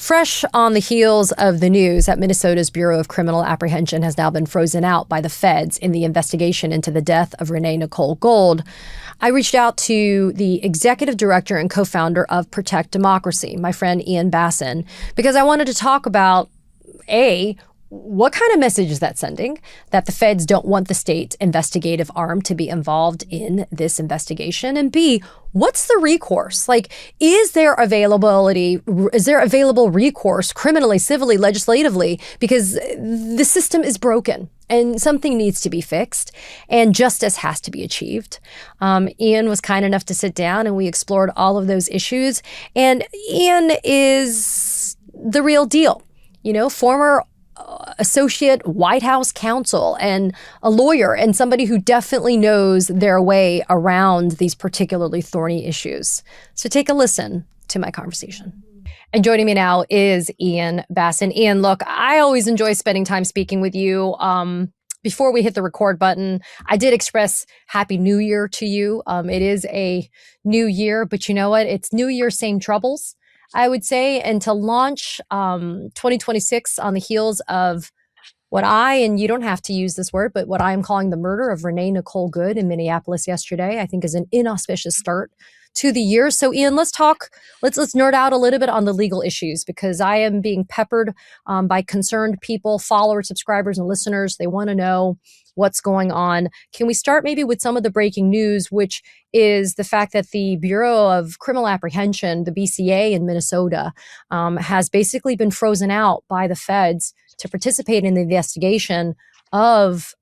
Fresh on the heels of the news that Minnesota's Bureau of Criminal Apprehension has now been frozen out by the feds in the investigation into the death of Renee Nicole Good, I reached out to the executive director and co-founder of Protect Democracy, my friend Ian Bassin, because I wanted to talk about, A, what kind of message is that sending? That the feds don't want the state's investigative arm to be involved in this investigation? And B, what's the recourse? Like, is there available recourse criminally, civilly, legislatively? Because the system is broken and something needs to be fixed and justice has to be achieved. Ian was kind enough to sit down and we explored all of those issues. And Ian is the real deal, former associate White House counsel and a lawyer and somebody who definitely knows their way around these particularly thorny issues. So take a listen to my conversation. And joining me now is Ian Bassin. Ian, look, I always enjoy spending time speaking with you. Before we hit the record button, I did express Happy New Year to you. It is a new year, but you know what? It's New Year, same troubles, I would say, and to launch 2026 on the heels of and you don't have to use this word, but what I am calling the murder of Renee Nicole Good in Minneapolis yesterday, I think is an inauspicious start to the year. So Ian, let's nerd out a little bit on the legal issues, because I am being peppered by concerned people, followers, subscribers, and listeners. They want to know what's going on. Can we start maybe with some of the breaking news, which is the fact that the Bureau of Criminal Apprehension, the BCA in Minnesota, has basically been frozen out by the feds to participate in the investigation of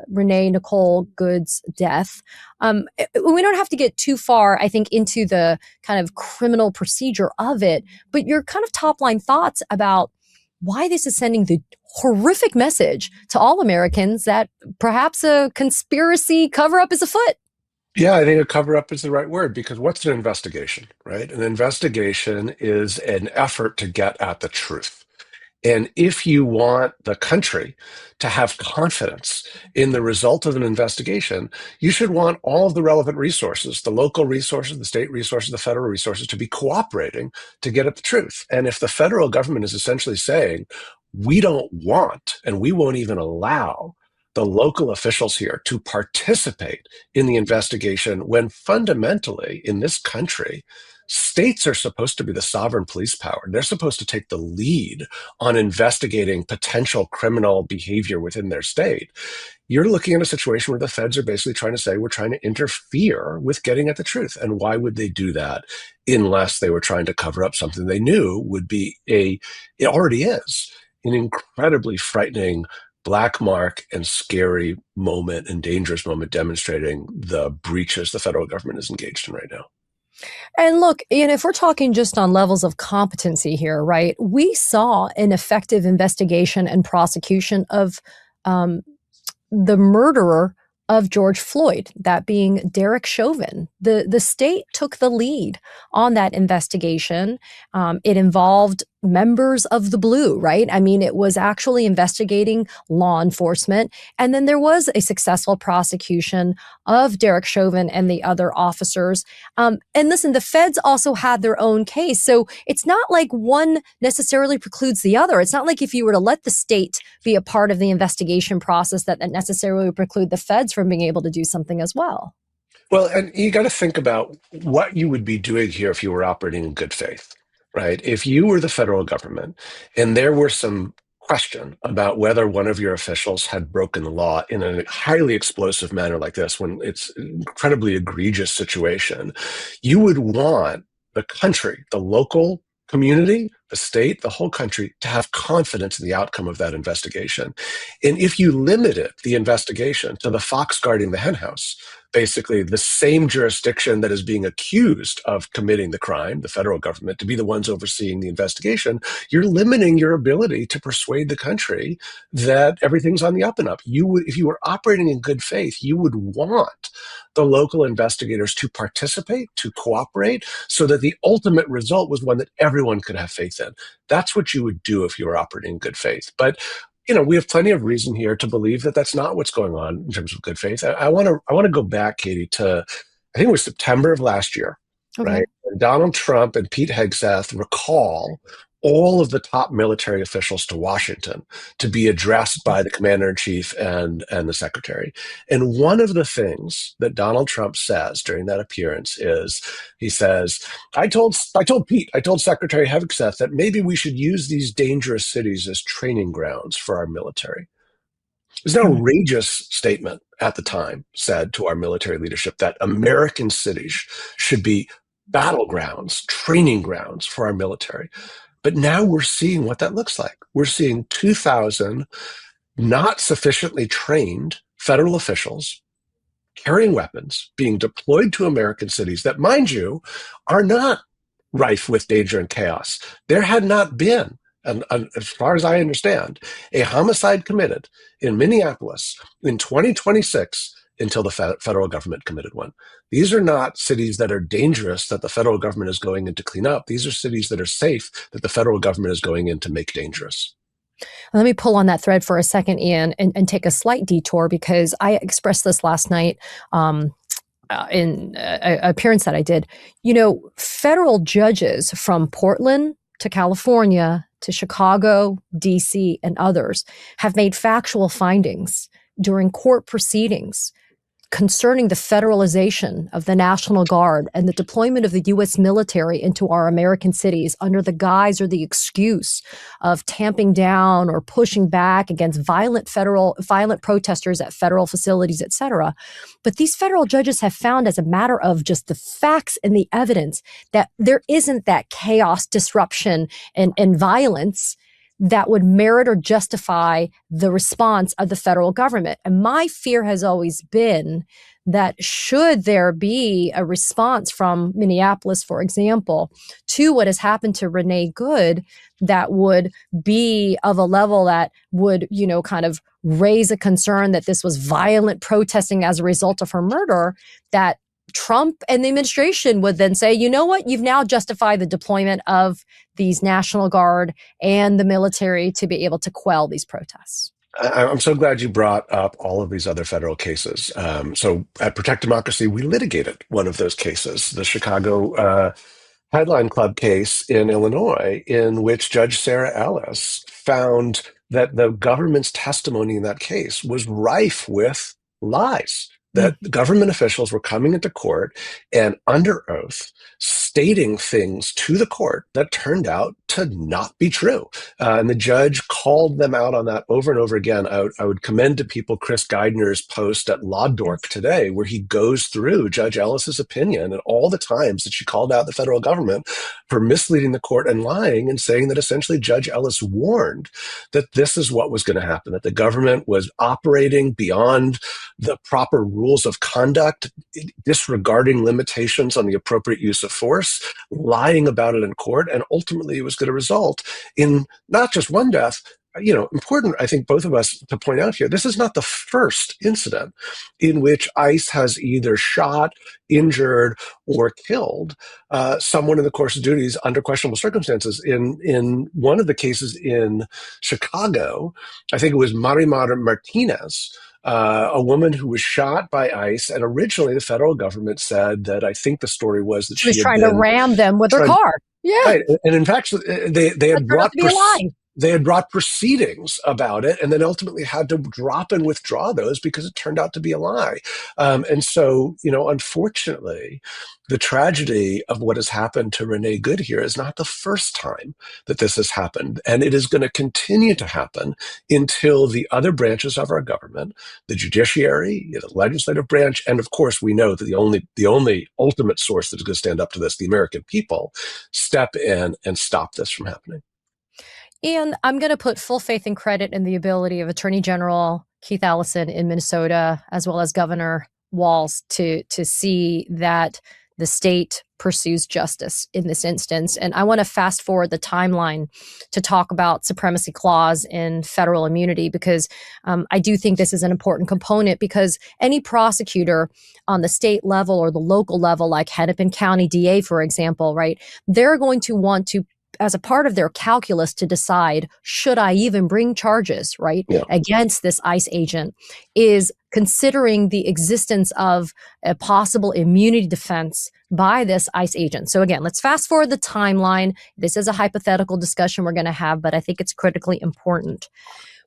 Renee Nicole Good's death. We don't have to get too far, I think, into the kind of criminal procedure of it, but your kind of top line thoughts about why this is sending the horrific message to all Americans that perhaps a conspiracy cover-up is afoot. Yeah, I think a cover-up is the right word, because what's an investigation, right? An investigation is an effort to get at the truth. And if you want the country to have confidence in the result of an investigation, you should want all of the relevant resources, the local resources, the state resources, the federal resources, to be cooperating to get at the truth. And if the federal government is essentially saying, we don't want and we won't even allow the local officials here to participate in the investigation, when fundamentally in this country, states are supposed to be the sovereign police power. They're supposed to take the lead on investigating potential criminal behavior within their state. You're looking at a situation where the feds are basically trying to say, we're trying to interfere with getting at the truth. And why would they do that unless they were trying to cover up something they knew would be it already is, an incredibly frightening black mark and scary moment and dangerous moment, demonstrating the breaches the federal government is engaged in right now. And look, Ian, if we're talking just on levels of competency here, right, we saw an effective investigation and prosecution of the murderer of George Floyd, that being Derek Chauvin. The state took the lead on that investigation. It involved members of the Blue, right? I mean, it was actually investigating law enforcement. And then there was a successful prosecution of Derek Chauvin and the other officers. And listen, the feds also had their own case. So it's not like one necessarily precludes the other. It's not like if you were to let the state be a part of the investigation process that necessarily would preclude the feds from being able to do something as well. Well, and you got to think about what you would be doing here if you were operating in good faith. Right? If you were the federal government and there were some question about whether one of your officials had broken the law in a highly explosive manner like this, when it's an incredibly egregious situation, you would want the country, the local community, the state, the whole country to have confidence in the outcome of that investigation. And if you limited the investigation to the fox guarding the henhouse, basically the same jurisdiction that is being accused of committing the crime, the federal government, to be the ones overseeing the investigation, you're limiting your ability to persuade the country that everything's on the up and up. If you were operating in good faith, you would want the local investigators to participate, to cooperate, so that the ultimate result was one that everyone could have faith in. That's what you would do if you were operating in good faith. But we have plenty of reason here to believe that that's not what's going on in terms of good faith. I want to go back, Katie, to I think it was September of last year, okay, right? And Donald Trump and Pete Hegseth recall all of the top military officials to Washington to be addressed by the commander-in-chief and the secretary. And one of the things that Donald Trump says during that appearance is, he says, I told Secretary Hegseth that maybe we should use these dangerous cities as training grounds for our military. It was an outrageous statement at the time, said to our military leadership, that American cities should be battlegrounds, training grounds for our military. But now we're seeing what that looks like. We're seeing 2,000 not sufficiently trained federal officials carrying weapons being deployed to American cities that, mind you, are not rife with danger and chaos. There had not been, and as far as I understand, a homicide committed in Minneapolis in 2026 until the federal government committed one. These are not cities that are dangerous that the federal government is going in to clean up. These are cities that are safe that the federal government is going in to make dangerous. Let me pull on that thread for a second, Ian, and take a slight detour, because I expressed this last night in an appearance that I did. You know, federal judges from Portland to California to Chicago, D.C., and others have made factual findings during court proceedings concerning the federalization of the National Guard and the deployment of the U.S. military into our American cities under the guise or the excuse of tamping down or pushing back against violent protesters at federal facilities, et cetera. But these federal judges have found, as a matter of just the facts and the evidence, that there isn't that chaos, disruption, and violence that would merit or justify the response of the federal government. And my fear has always been that should there be a response from Minneapolis, for example, to what has happened to Renee Good, that would be of a level that would, you know, kind of raise a concern that this was violent protesting as a result of her murder, that Trump and the administration would then say, you know what, you've now justified the deployment of these National Guard and the military to be able to quell these protests. I'm so glad you brought up all of these other federal cases. So at Protect Democracy, we litigated one of those cases, the Chicago Headline Club case in Illinois, in which Judge Sarah Ellis found that the government's testimony in that case was rife with lies. That government officials were coming into court and under oath stating things to the court that turned out to not be true. And the judge called them out on that over and over again. I would commend to people Chris Geidner's post at Law Dork today, where he goes through Judge Ellis's opinion and all the times that she called out the federal government for misleading the court and lying, and saying that essentially Judge Ellis warned that this is what was going to happen, that the government was operating beyond the proper rules of conduct, disregarding limitations on the appropriate use of force, lying about it in court, and ultimately it was going to result in not just one death. You know, important, I think, both of us to point out here, this is not the first incident in which ICE has either shot, injured, or killed someone in the course of duties under questionable circumstances. In one of the cases in Chicago, I think it was Marimar Martinez, a woman who was shot by ICE, and originally the federal government said that, I think the story was that she was trying to ram them with her car. Yeah, right. And in fact, they had brought proceedings about it, and then ultimately had to drop and withdraw those because it turned out to be a lie. And so, you know, unfortunately, the tragedy of what has happened to Renee Good here is not the first time that this has happened. And it is going to continue to happen until the other branches of our government, the judiciary, the legislative branch, and of course, we know that the only ultimate source that is going to stand up to this, the American people, step in and stop this from happening. And I'm going to put full faith and credit in the ability of Attorney General Keith Ellison in Minnesota, as well as Governor Walz, to see that the state pursues justice in this instance. And I want to fast forward the timeline to talk about supremacy clause in federal immunity, because I do think this is an important component, because any prosecutor on the state level or the local level, like Hennepin County DA, for example, right, they're going to want to as a part of their calculus to decide, should I even bring charges, right, Yeah. against this ICE agent, is considering the existence of a possible immunity defense by this ICE agent. So again, let's fast forward the timeline. This is a hypothetical discussion we're going to have, but I think it's critically important.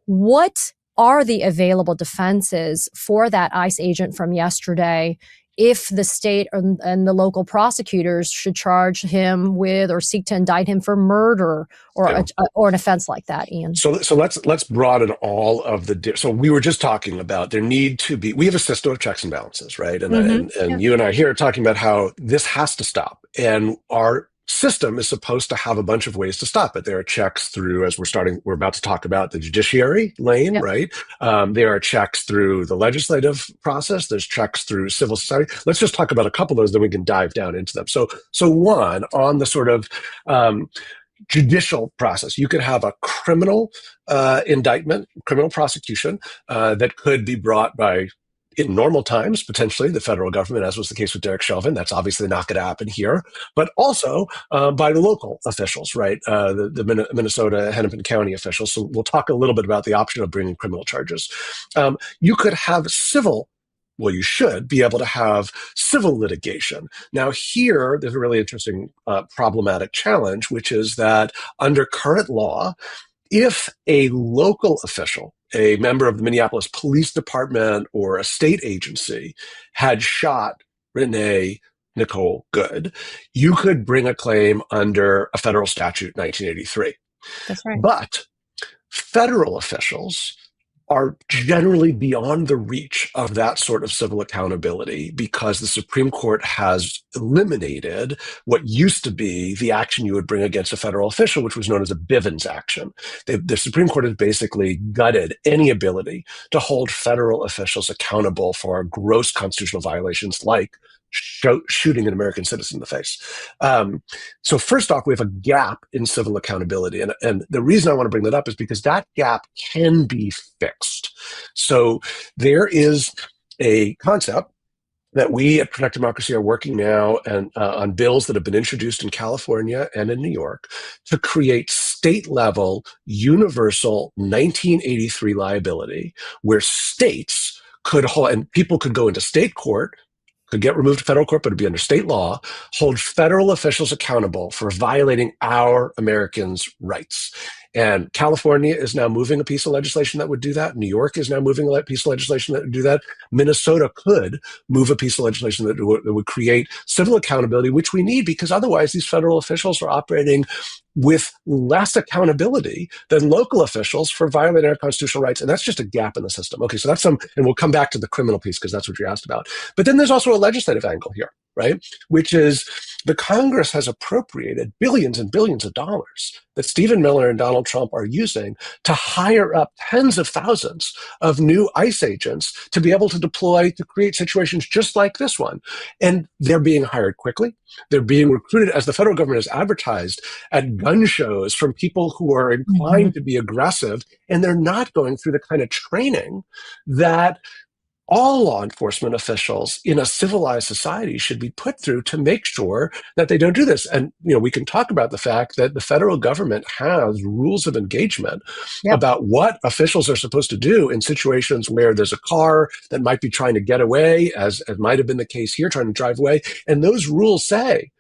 What are the available defenses for that ICE agent from yesterday if the state and the local prosecutors should charge him with or seek to indict him for murder or Yeah. or an offense like that, Ian? So let's broaden all of the. So we were just talking about there need to be. We have a system of checks and balances, right? And Yeah. you and I here are talking about how this has to stop, and our system is supposed to have a bunch of ways to stop it. There are checks through, as we're about to talk about, the judiciary lane, Yep. right? There are checks through the legislative process. There's checks through civil society. Let's just talk about a couple of those, then we can dive down into them. So one, on the sort of judicial process, you could have a criminal indictment, criminal prosecution that could be brought by, in normal times, potentially the federal government, as was the case with Derek Chauvin. That's obviously not going to happen here, but also by the local officials, right? The Minnesota Hennepin County officials. So we'll talk a little bit about the option of bringing criminal charges. You could have civil. Well, you should be able to have civil litigation. Now, here, there's a really interesting problematic challenge, which is that under current law, if a local official, a member of the Minneapolis Police Department or a state agency, had shot Renee Nicole Good, you could bring a claim under a federal statute, 1983. That's right. But federal officials are generally beyond the reach of that sort of civil accountability because the Supreme Court has eliminated what used to be the action you would bring against a federal official, which was known as a Bivens action. The Supreme Court has basically gutted any ability to hold federal officials accountable for gross constitutional violations like shooting an American citizen in the face. So first off, we have a gap in civil accountability. And the reason I want to bring that up is because that gap can be fixed. So there is a concept that we at Protect Democracy are working now and on bills that have been introduced in California and in New York to create state-level universal 1983 liability where states could hold, and people could go into state court, could get removed to federal court, but it'd be under state law, hold federal officials accountable for violating our Americans' rights. And California is now moving a piece of legislation that would do that. New York is now moving a piece of legislation that would do that. Minnesota could move a piece of legislation that would create civil accountability, which we need because otherwise these federal officials are operating with less accountability than local officials for violating our constitutional rights. And that's just a gap in the system. Okay, so that's some, and we'll come back to the criminal piece because that's what you asked about. But then there's also a legislative angle here, right? Which is the Congress has appropriated billions and billions of dollars that Stephen Miller and Donald Trump are using to hire up tens of thousands of new ICE agents to be able to deploy to create situations just like this one. And they're being hired quickly. They're being recruited, as the federal government has advertised, at gun shows from people who are inclined to be aggressive, and they're not going through the kind of training that all law enforcement officials in a civilized society should be put through to make sure that they don't do this. And, we can talk about the fact that the federal government has rules of engagement about what officials are supposed to do in situations where there's a car that might be trying to get away, as might have been the case here, trying to drive away. And those rules say,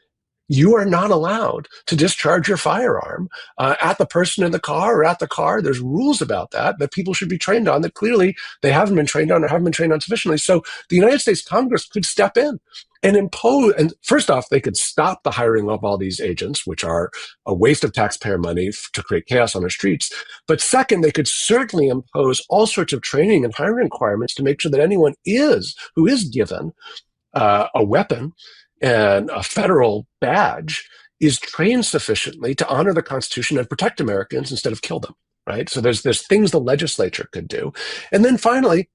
you are not allowed to discharge your firearm at the person in the car or at the car. There's rules about that people should be trained on that clearly they haven't been trained on or haven't been trained on sufficiently. So the United States Congress could step in and impose, and first off, they could stop the hiring of all these agents, which are a waste of taxpayer money to create chaos on our streets. But second, they could certainly impose all sorts of training and hiring requirements to make sure that anyone who is given a weapon and a federal badge is trained sufficiently to honor the Constitution and protect Americans instead of kill them, right? So there's things the legislature could do. And then finally,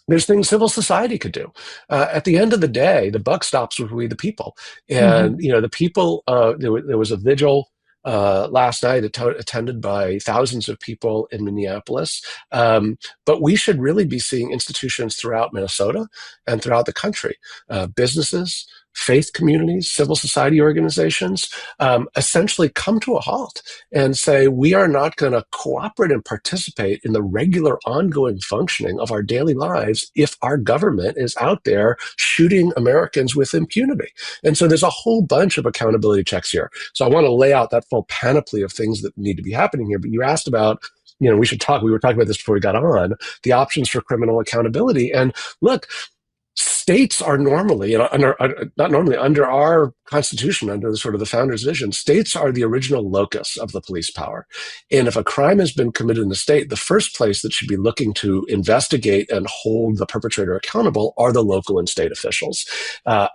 there's things civil society could do. At the end of the day, the buck stops with we the people. And, the people, there was a vigil last night attended by thousands of people in Minneapolis. But we should really be seeing institutions throughout Minnesota and throughout the country, businesses, faith communities, civil society organizations, essentially come to a halt and say, we are not going to cooperate and participate in the regular ongoing functioning of our daily lives if our government is out there shooting Americans with impunity. And so there's a whole bunch of accountability checks here. So I want to lay out that full panoply of things that need to be happening here. But you asked about, we were talking about this before we got on, the options for criminal accountability. And look, states are normally, not normally, under our Constitution, under the sort of the founder's vision, states are the original locus of the police power. And if a crime has been committed in the state, the first place that should be looking to investigate and hold the perpetrator accountable are the local and state officials,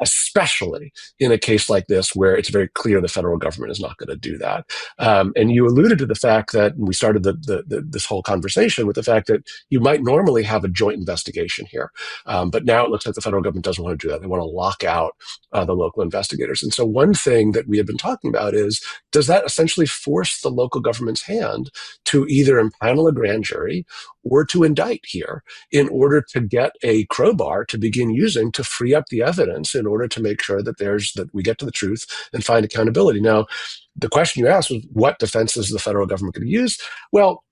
especially in a case like this where it's very clear the federal government is not going to do that. And you alluded to the fact that we started this whole conversation with the fact that you might normally have a joint investigation here. But now it looks like the federal government doesn't want to do that. They want to lock out the local investigators. And so one thing that we have been talking about is, does that essentially force the local government's hand to either impanel a grand jury or to indict here in order to get a crowbar to begin using to free up the evidence in order to make sure that we get to the truth and find accountability? Now, the question you asked was, what defenses is the federal government going to use? Well,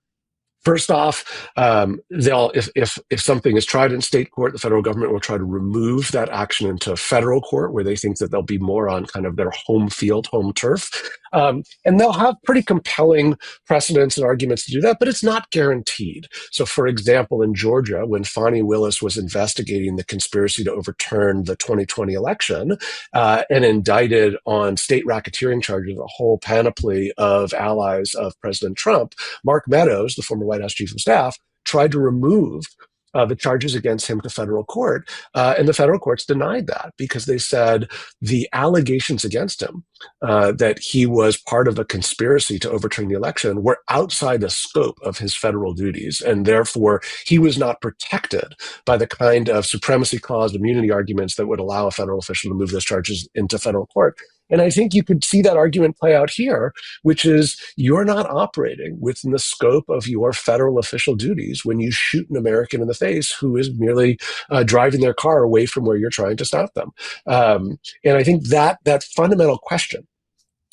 first off, if something is tried in state court, the federal government will try to remove that action into federal court, where they think that they'll be more on kind of their home field, home turf. And they'll have pretty compelling precedents and arguments to do that, but it's not guaranteed. So, for example, in Georgia, when Fani Willis was investigating the conspiracy to overturn the 2020 election and indicted on state racketeering charges a whole panoply of allies of President Trump, Mark Meadows, the former White House chief of staff, tried to remove the charges against him to federal court. And the federal courts denied that because they said the allegations against him that he was part of a conspiracy to overturn the election were outside the scope of his federal duties. And therefore, he was not protected by the kind of supremacy clause immunity arguments that would allow a federal official to move those charges into federal court. And I think you could see that argument play out here, which is you're not operating within the scope of your federal official duties when you shoot an American in the face who is merely driving their car away from where you're trying to stop them. And I think that fundamental question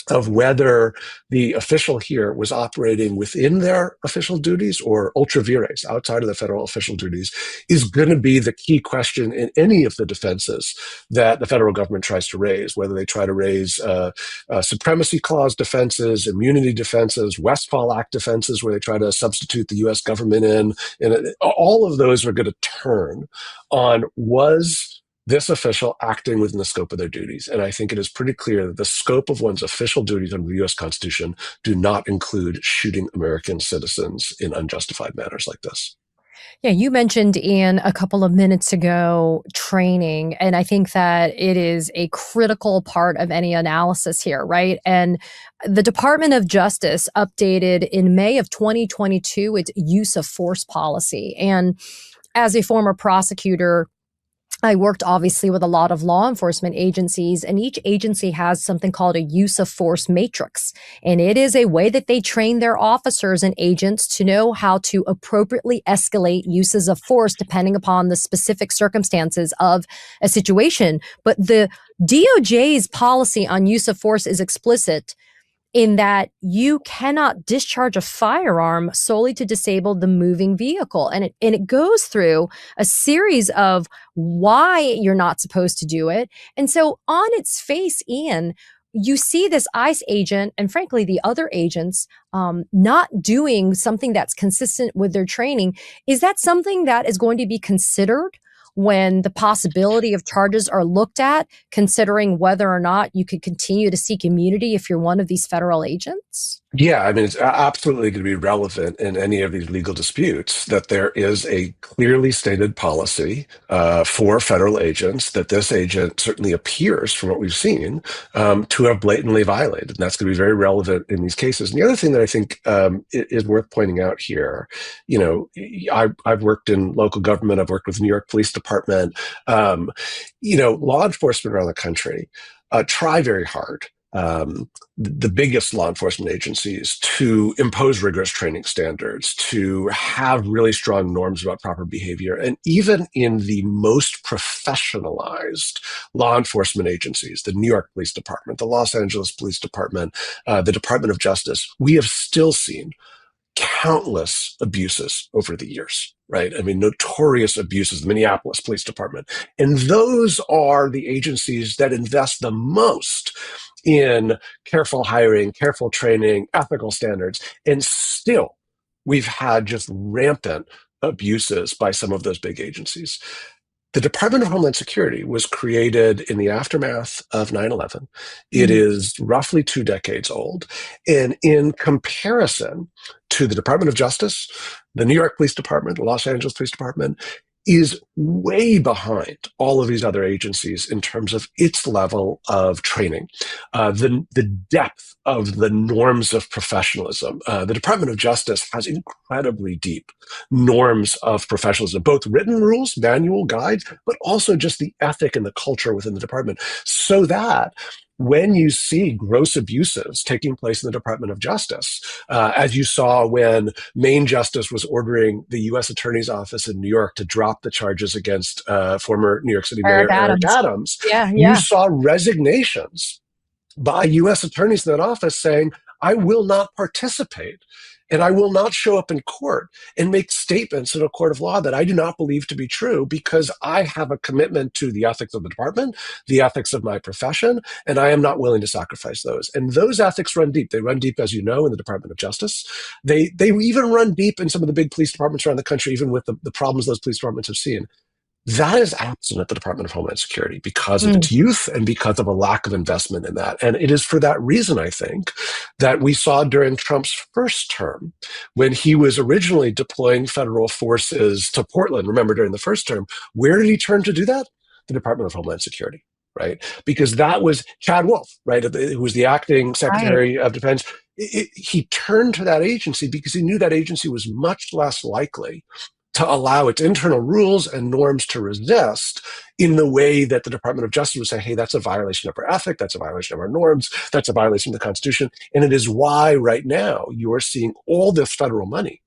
of whether the official here was operating within their official duties or ultra vires, outside of the federal official duties, is going to be the key question in any of the defenses that the federal government tries to raise, whether they try to raise supremacy clause defenses, immunity defenses, Westfall Act defenses, where they try to substitute the U.S. government in. And all of those are going to turn on, was this official acting within the scope of their duties? And I think it is pretty clear that the scope of one's official duties under the U.S. Constitution do not include shooting American citizens in unjustified manners like this. Yeah, you mentioned, Ian, a couple of minutes ago, training. And I think that it is a critical part of any analysis here, right? And the Department of Justice updated in May of 2022 its use of force policy. And as a former prosecutor, I worked obviously with a lot of law enforcement agencies, and each agency has something called a use of force matrix. And it is a way that they train their officers and agents to know how to appropriately escalate uses of force depending upon the specific circumstances of a situation. But the DOJ's policy on use of force is explicit in that you cannot discharge a firearm solely to disable the moving vehicle. And it goes through a series of why you're not supposed to do it. And so on its face, Ian, you see this ICE agent and frankly, the other agents not doing something that's consistent with their training. Is that something that is going to be considered when the possibility of charges are looked at, considering whether or not you could continue to seek immunity if you're one of these federal agents? Yeah, I mean, it's absolutely going to be relevant in any of these legal disputes that there is a clearly stated policy for federal agents that this agent certainly appears, from what we've seen, to have blatantly violated. And that's going to be very relevant in these cases. And the other thing that I think is worth pointing out here, I've worked in local government, I've worked with the New York Police Department, law enforcement around the country try very hard the biggest law enforcement agencies to impose rigorous training standards, to have really strong norms about proper behavior. And even in the most professionalized law enforcement agencies, the New York Police Department, the Los Angeles Police Department, the Department of Justice, we have still seen countless abuses over the years, right? I mean, notorious abuses, the Minneapolis Police Department. And those are the agencies that invest the most in careful hiring, careful training, ethical standards. And still, we've had just rampant abuses by some of those big agencies. The Department of Homeland Security was created in the aftermath of 9/11. It is roughly 2 decades old. And in comparison to the Department of Justice, the New York Police Department, the Los Angeles Police Department, is way behind all of these other agencies in terms of its level of training, the depth of the norms of professionalism. The Department of Justice has incredibly deep norms of professionalism, both written rules, manual guides, but also just the ethic and the culture within the department, so that when you see gross abuses taking place in the Department of Justice, as you saw when Main Justice was ordering the U.S. Attorney's Office in New York to drop the charges against former New York City Mayor Eric Adams, Yeah, you yeah. saw resignations by U.S. attorneys in that office saying, I will not participate and I will not show up in court and make statements in a court of law that I do not believe to be true because I have a commitment to the ethics of the department, the ethics of my profession, and I am not willing to sacrifice those. And those ethics run deep. They run deep, as you know, in the Department of Justice. They even run deep in some of the big police departments around the country, even with the problems those police departments have seen. That is absent at the Department of Homeland Security because of its youth and because of a lack of investment in that. And it is for that reason, I think, that we saw during Trump's first term, when he was originally deploying federal forces to Portland, remember during the first term, where did he turn to do that? The Department of Homeland Security, right? Because that was Chad Wolf, right? Who was the acting Right. Secretary of Defense. He turned to that agency because he knew that agency was much less likely to allow its internal rules and norms to resist in the way that the Department of Justice would say, hey, that's a violation of our ethic, that's a violation of our norms, that's a violation of the Constitution. And it is why right now you are seeing all this federal money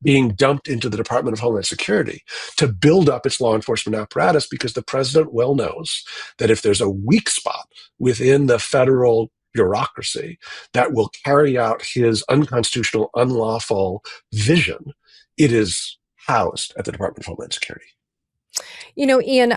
being dumped into the Department of Homeland Security to build up its law enforcement apparatus, because the president well knows that if there's a weak spot within the federal bureaucracy that will carry out his unconstitutional, unlawful vision, it is housed at the Department of Homeland Security. You know, Ian,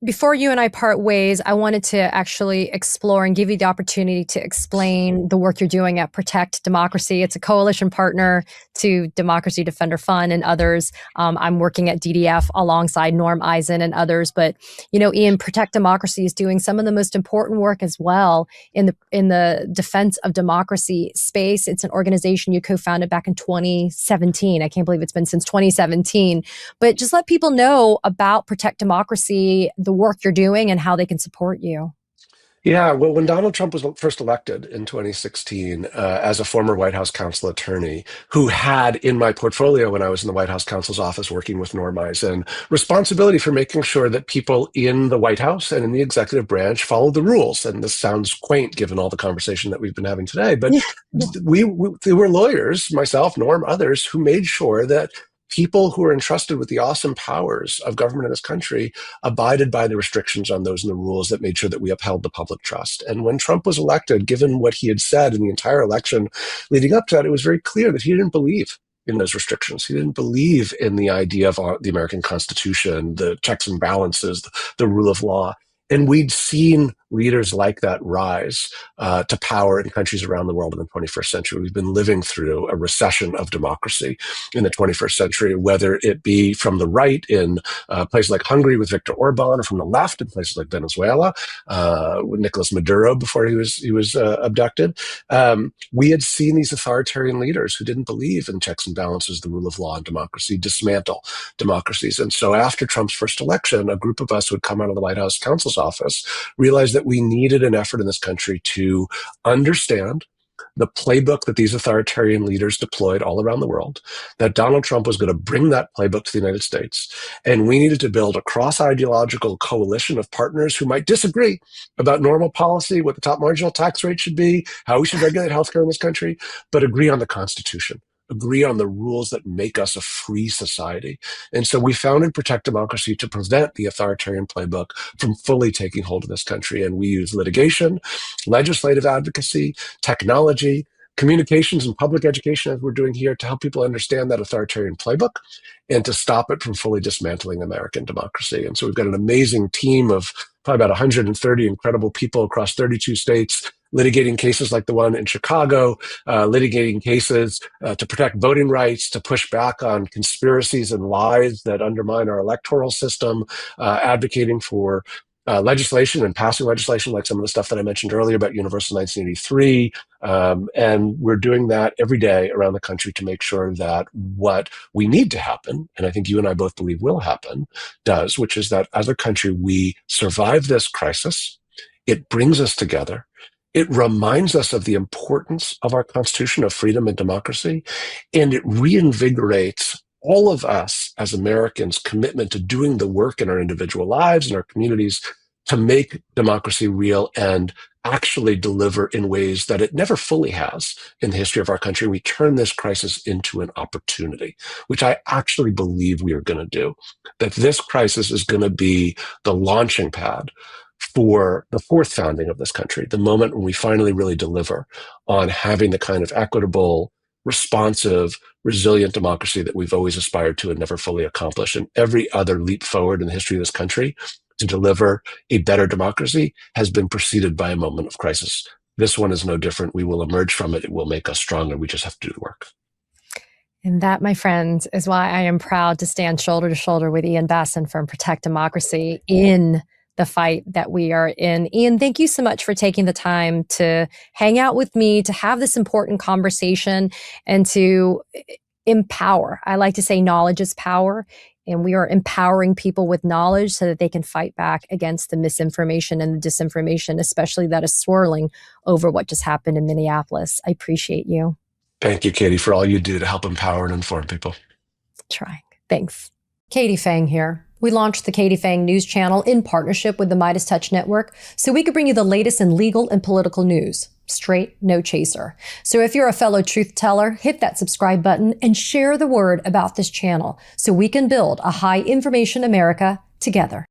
before you and I part ways, I wanted to actually explore and give you the opportunity to explain the work you're doing at Protect Democracy. It's a coalition partner to Democracy Defender Fund and others. I'm working at DDF alongside Norm Eisen and others. But, you know, Ian, Protect Democracy is doing some of the most important work as well in the defense of democracy space. It's an organization you co-founded back in 2017. I can't believe it's been since 2017. But just let people know about Protect Democracy, the work you're doing, and how they can support you. Yeah, well, when Donald Trump was first elected in 2016, as a former White House counsel attorney who had in my portfolio when I was in the White House counsel's office working with Norm Eisen, responsibility for making sure that people in the White House and in the executive branch followed the rules. And this sounds quaint given all the conversation that we've been having today, but Yeah. there were lawyers, myself, Norm, others, who made sure that people who are entrusted with the awesome powers of government in this country abided by the restrictions on those and the rules that made sure that we upheld the public trust. And when Trump was elected, given what he had said in the entire election leading up to that, it was very clear that he didn't believe in those restrictions. He didn't believe in the idea of the American Constitution, the checks and balances, the rule of law. And we'd seen leaders like that rise to power in countries around the world in the 21st century. We've been living through a recession of democracy in the 21st century, whether it be from the right in places like Hungary with Viktor Orban, or from the left in places like Venezuela with Nicolas Maduro before he was abducted. We had seen these authoritarian leaders who didn't believe in checks and balances, the rule of law, and democracy dismantle democracies. And so after Trump's first election, a group of us who had come out of the White House counsel's office realized that we needed an effort in this country to understand the playbook that these authoritarian leaders deployed all around the world, that Donald Trump was going to bring that playbook to the United States. And we needed to build a cross-ideological coalition of partners who might disagree about normal policy, what the top marginal tax rate should be, how we should regulate healthcare in this country, but agree on the Constitution, agree on the rules that make us a free society. And so we founded Protect Democracy to prevent the authoritarian playbook from fully taking hold of this country. And we use litigation, legislative advocacy, technology, communications, and public education, as we're doing here, to help people understand that authoritarian playbook and to stop it from fully dismantling American democracy. And so we've got an amazing team of probably about 130 incredible people across 32 states litigating cases like the one in Chicago, litigating cases to protect voting rights, to push back on conspiracies and lies that undermine our electoral system, advocating for legislation and passing legislation like some of the stuff that I mentioned earlier about Universal 1983. And we're doing that every day around the country to make sure that what we need to happen, and I think you and I both believe will happen, does, which is that as a country, we survive this crisis. It brings us together. It reminds us of the importance of our Constitution of freedom and democracy, and it reinvigorates all of us as Americans' commitment to doing the work in our individual lives and our communities to make democracy real and actually deliver in ways that it never fully has in the history of our country. We turn this crisis into an opportunity, which I actually believe we are going to do. That this crisis is going to be the launching pad for the fourth founding of this country, the moment when we finally really deliver on having the kind of equitable, responsive, resilient democracy that we've always aspired to and never fully accomplished. And every other leap forward in the history of this country to deliver a better democracy has been preceded by a moment of crisis. This one is no different. We will emerge from it. It will make us stronger. We just have to do the work. And that, my friends, is why I am proud to stand shoulder to shoulder with Ian Bassin from Protect Democracy in the fight that we are in. Ian, thank you so much for taking the time to hang out with me, to have this important conversation, and to empower. I like to say knowledge is power, and we are empowering people with knowledge so that they can fight back against the misinformation and the disinformation, especially that is swirling over what just happened in Minneapolis. I appreciate you. Thank you, Katie, for all you do to help empower and inform people. Trying. Thanks. Katie Phang here. We launched the Katie Phang News Channel in partnership with the Midas Touch Network so we could bring you the latest in legal and political news. Straight, no chaser. So if you're a fellow truth teller, hit that subscribe button and share the word about this channel so we can build a high information America together.